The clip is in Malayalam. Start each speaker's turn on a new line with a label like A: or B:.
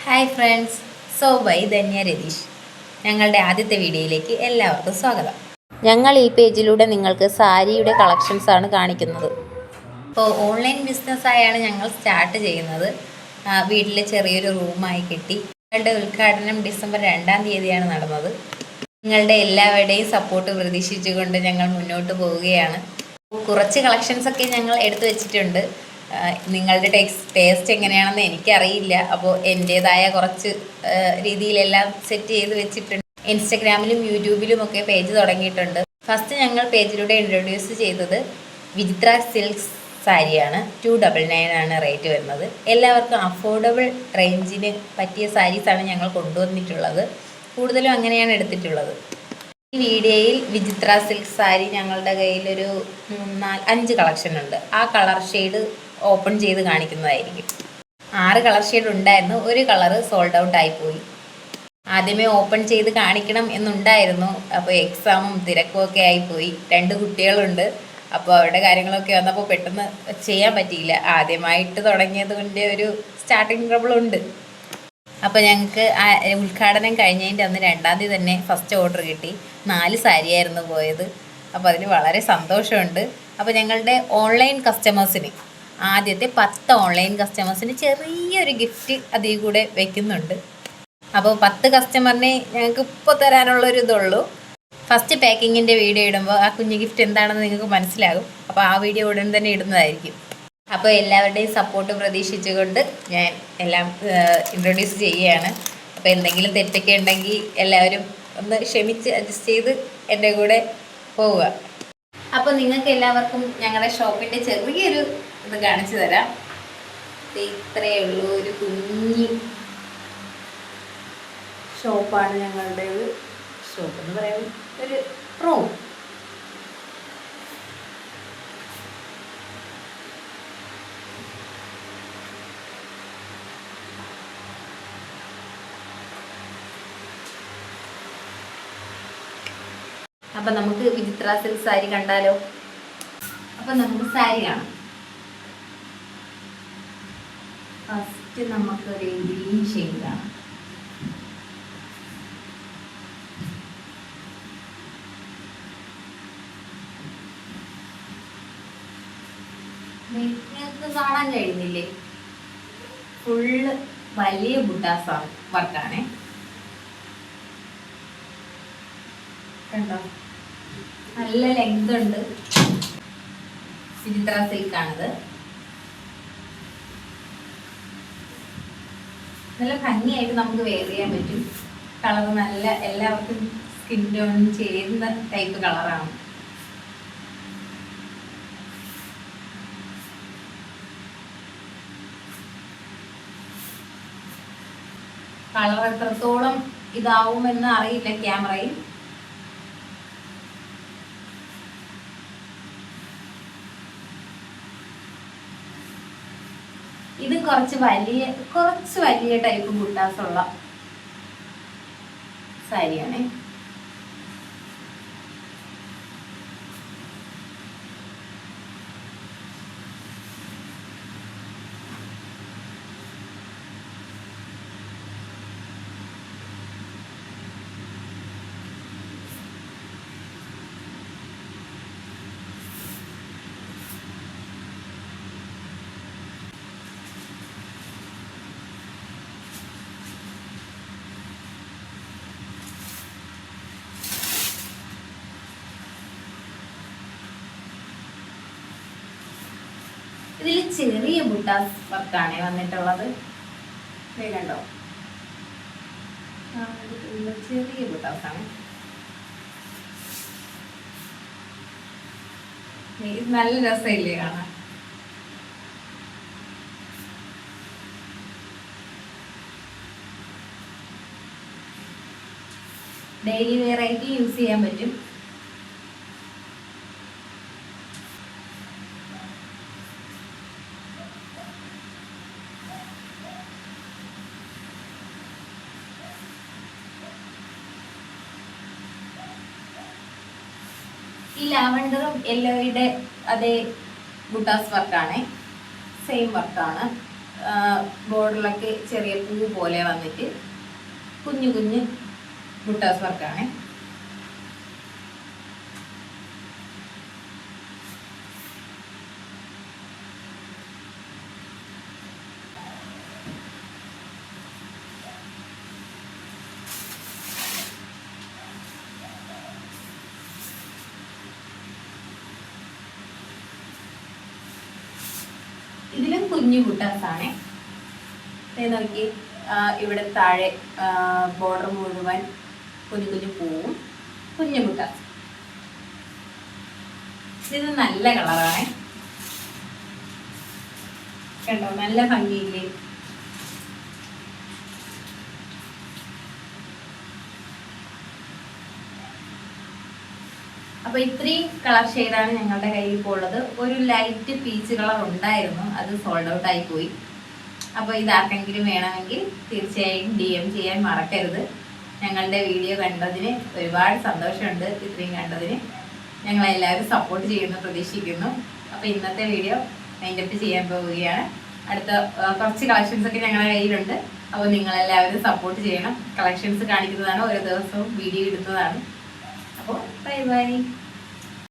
A: Hi friends, so by Dhanya Ratheesh. ഞങ്ങളുടെ ആദ്യത്തെ വീഡിയോയിലേക്ക് എല്ലാവർക്കും സ്വാഗതം. ഞങ്ങൾ ഈ പേജിലൂടെ നിങ്ങൾക്ക് സാരിയുടെ കളക്ഷൻസാണ് കാണിക്കുന്നത്. ഇപ്പോൾ ഓൺലൈൻ ബിസിനസ്സായാണ് ഞങ്ങൾ സ്റ്റാർട്ട് ചെയ്യുന്നത്. വീട്ടിൽ ചെറിയൊരു റൂമായി കിട്ടി. ഞങ്ങളുടെ ഉദ്ഘാടനം ഡിസംബർ 2-ാം തീയതിയാണ് നടന്നത്. നിങ്ങളുടെ എല്ലാവരുടെയും സപ്പോർട്ട് പ്രതീക്ഷിച്ചുകൊണ്ട് ഞങ്ങൾ മുന്നോട്ട് പോവുകയാണ്. കുറച്ച് കളക്ഷൻസൊക്കെ ഞങ്ങൾ എടുത്തു വെച്ചിട്ടുണ്ട്. നിങ്ങളുടെ ടേസ്റ്റ് എങ്ങനെയാണെന്ന് എനിക്കറിയില്ല. അപ്പോൾ എൻ്റേതായ കുറച്ച് രീതിയിലെല്ലാം സെറ്റ് ചെയ്ത് വെച്ചിട്ടുണ്ട്. ഇൻസ്റ്റഗ്രാമിലും യൂട്യൂബിലും ഒക്കെ പേജ് തുടങ്ങിയിട്ടുണ്ട്. ഫസ്റ്റ് ഞങ്ങൾ പേജിലൂടെ ഇൻട്രൊഡ്യൂസ് ചെയ്തത് വിചിത്ര സിൽക്സ് സാരിയാണ്. 299 ആണ് റേറ്റ് വരുന്നത്. എല്ലാവർക്കും അഫോർഡബിൾ റേഞ്ചിന് പറ്റിയ സാരീസാണ് ഞങ്ങൾ കൊണ്ടുവന്നിട്ടുള്ളത്. കൂടുതലും അങ്ങനെയാണ് എടുത്തിട്ടുള്ളത്. ഈ വീഡിയോയിൽ വിചിത്ര സിൽക്ക് സാരി ഞങ്ങളുടെ കയ്യിലൊരു 5 കളക്ഷൻ ഉണ്ട്. ആ കളർ ഷെയ്ഡ് ഓപ്പൺ ചെയ്ത് കാണിക്കുന്നതായിരിക്കും. 6 കളർ ഷെയ്ഡ് ഉണ്ടായിരുന്നു. ഒരു കളറ് സോൾഡ് ഔട്ട് ആയിപ്പോയി. ആദ്യമേ ഓപ്പൺ ചെയ്ത് കാണിക്കണം എന്നുണ്ടായിരുന്നു. അപ്പോൾ എക്സാമും തിരക്കും ഒക്കെ ആയിപ്പോയി. 2 കുട്ടികളുണ്ട്. അപ്പോൾ അവരുടെ കാര്യങ്ങളൊക്കെ വന്നപ്പോൾ പെട്ടെന്ന് ചെയ്യാൻ പറ്റിയില്ല. ആദ്യമായിട്ട് തുടങ്ങിയത് കൊണ്ട് ഒരു സ്റ്റാർട്ടിങ് ട്രബിൾ ഉണ്ട്. അപ്പോൾ ഞങ്ങൾക്ക് ആ ഉദ്ഘാടനം കഴിഞ്ഞതിൻ്റെ അന്ന് 2-ാം തീയതി തന്നെ ഫസ്റ്റ് ഓർഡർ കിട്ടി. 4 സാരിയായിരുന്നു പോയത്. അപ്പോൾ അതിന് വളരെ സന്തോഷമുണ്ട്. അപ്പോൾ ഞങ്ങളുടെ ഓൺലൈൻ കസ്റ്റമേഴ്സിന് ആദ്യത്തെ 10 ഓൺലൈൻ കസ്റ്റമേഴ്സിന് ചെറിയൊരു ഗിഫ്റ്റ് അതിൽ കൂടെ വയ്ക്കുന്നുണ്ട്. അപ്പോൾ 10 കസ്റ്റമറിനെ ഞങ്ങൾക്ക് ഇപ്പോൾ തരാനുള്ളൊരു ഇതുള്ളൂ. ഫസ്റ്റ് പാക്കിങ്ങിൻ്റെ വീഡിയോ ഇടുമ്പോൾ ആ കുഞ്ഞു ഗിഫ്റ്റ് എന്താണെന്ന് നിങ്ങൾക്ക് മനസ്സിലാകും. അപ്പോൾ ആ വീഡിയോ ഉടൻ തന്നെ ഇടുന്നതായിരിക്കും. അപ്പോൾ എല്ലാവരുടെയും സപ്പോർട്ട് പ്രതീക്ഷിച്ചുകൊണ്ട് ഞാൻ എല്ലാം ഇൻട്രൊഡ്യൂസ് ചെയ്യുകയാണ്. അപ്പോൾ എന്തെങ്കിലും തെറ്റൊക്കെ ഉണ്ടെങ്കിൽ എല്ലാവരും ഒന്ന് ക്ഷമിച്ച് അഡ്ജസ്റ്റ് ചെയ്ത് എൻ്റെ കൂടെ പോവുക. അപ്പോൾ നിങ്ങൾക്ക് എല്ലാവർക്കും ഞങ്ങളുടെ ഷോപ്പിൻ്റെ ചെറിയൊരു ഇത് കാണിച്ചു തരാം. ഇത്രയേ ഉള്ളൂ, ഒരു കുഞ്ഞി ഷോപ്പാണ് ഞങ്ങളുടെ ഷോപ്പ് എന്ന് പറയുന്നത്. ഒരു റൂം. അപ്പം നമുക്ക് വിചിത്ര സിൽക്ക് സാരി കണ്ടാലോ? അപ്പം നമുക്ക് സാരി കാണാം. ഫസ്റ്റ് നമുക്കൊരു ഗ്രീൻ ഷെയ്ഡ് കാണാം. നിങ്ങൾക്ക് കാണാൻ കഴിയുന്നില്ലേ? ഫുള്ള് വലിയ ബുട്ടാസ് വർക്കാണേ. കണ്ടോ? നല്ല ലെങ്ത് ഉണ്ട്. വിചിത്ര സിൽക്കാണിത്. നല്ല ഭംഗിയായിട്ട് നമുക്ക് വെയർ ചെയ്യാൻ പറ്റും. കളർ നല്ല എല്ലാവർക്കും സ്കിൻ ടോൺ ചേരുന്ന ടൈപ്പ് കളറാണ്. കളർ എത്രത്തോളം ഇതാവുമെന്ന് അറിയില്ല ക്യാമറയിൽ. ഇത് കുറച്ച് വലിയ ടൈപ്പ് ബുട്ടാസുള്ള സാരിയാണ്. ഇതിൽ ചെറിയ ബുട്ടാസ് വർക്കാണ് വന്നിട്ടുള്ളത്. കണ്ടോ? ചെറിയ ബുട്ടാസാണ്. ഇത് നല്ല രസമില്ലേ കാണാൻ? ഡെയിലി വെയർ ആയിട്ട് യൂസ് ചെയ്യാൻ പറ്റും. ഈ ലാവണ്ടറും യെല്ലോയുടെ അതേ ബുട്ടാസ് വർക്കാണ്. സെയിം വർക്കാണ്. ബോർഡറിലൊക്കെ ചെറിയ പൂ പോലെ വന്നിട്ട് കുഞ്ഞു കുഞ്ഞു ബുട്ടാസ് വർക്കാണ്. ഇതിലും കുഞ്ഞു ബുട്ടാസാണ്. നോക്കി ഇവിടെ താഴെ ബോർഡർ മുഴുവൻ കുഞ്ഞു കുഞ്ഞു പൂവും കുഞ്ഞു ബുട്ടാസ്. ഇത് നല്ല കളറാണ്, കണ്ടോ, നല്ല ഭംഗിയില്ലേ. അപ്പൊ ഇത്രയും കളർ ഷെയ്ഡാണ് ഞങ്ങളുടെ കയ്യിൽ ഇപ്പോൾ ഉള്ളത്. ഒരു ലൈറ്റ് പീച്ച് കളർ ഉണ്ടായിരുന്നു, അത് സോൾഡ് ഔട്ട് ആയി പോയി. അപ്പോൾ ഇതാർക്കെങ്കിലും വേണമെങ്കിൽ തീർച്ചയായും DM ചെയ്യാൻ മറക്കരുത്. ഞങ്ങളുടെ വീഡിയോ കണ്ടതിന് ഒരുപാട് സന്തോഷമുണ്ട്. ഇത്രയും കണ്ടതിന് ഞങ്ങളെല്ലാവരും സപ്പോർട്ട് ചെയ്യുമെന്ന് പ്രതീക്ഷിക്കുന്നു. അപ്പോൾ ഇന്നത്തെ വീഡിയോ വൈൻഡപ്പ് ചെയ്യാൻ പോവുകയാണ്. അടുത്ത കുറച്ച് കളക്ഷൻസ് ഒക്കെ ഞങ്ങളുടെ കയ്യിലുണ്ട്. അപ്പോൾ നിങ്ങളെല്ലാവരും സപ്പോർട്ട് ചെയ്യണം. കളക്ഷൻസ് കാണിക്കുന്നതാണ്, ഓരോ ദിവസവും വീഡിയോ ഇടുന്നതാണ്. അപ്പോൾ ബൈ ബൈ.